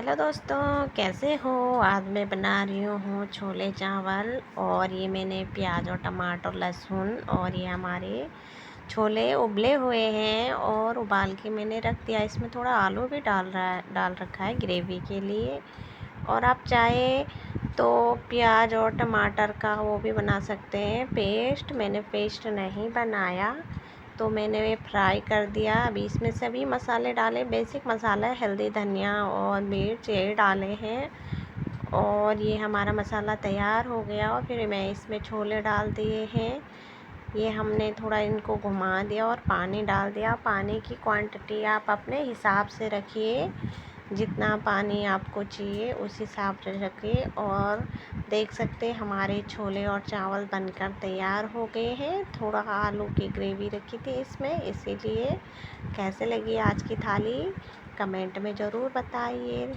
Hello दोस्तों, कैसे हो। आज मैं बना रही हूँ छोले चावल। और ये मैंने प्याज और टमाटर लहसुन और ये हमारे छोले उबले हुए हैं और उबाल के मैंने रख दिया। इसमें थोड़ा आलू भी डाल रखा है ग्रेवी के लिए। और आप चाहे तो प्याज और टमाटर का वो भी बना सकते हैं पेस्ट। मैंने पेस्ट नहीं बनाया तो मैंने फ्राई कर दिया। अभी इसमें सभी मसाले डाले, बेसिक मसाला हल्दी धनिया और मिर्च ये डाले हैं। और ये हमारा मसाला तैयार हो गया और फिर मैं इसमें छोले डाल दिए हैं। ये हमने थोड़ा इनको घुमा दिया और पानी डाल दिया। पानी की क्वांटिटी आप अपने हिसाब से रखिए, जितना पानी आपको चाहिए उस हिसाब से रखिए। और देख सकते हैं हमारे छोले और चावल बनकर तैयार हो गए हैं। थोड़ा आलू की ग्रेवी रखी थी इसमें, इसीलिए। कैसे लगी आज की थाली कमेंट में ज़रूर बताइए।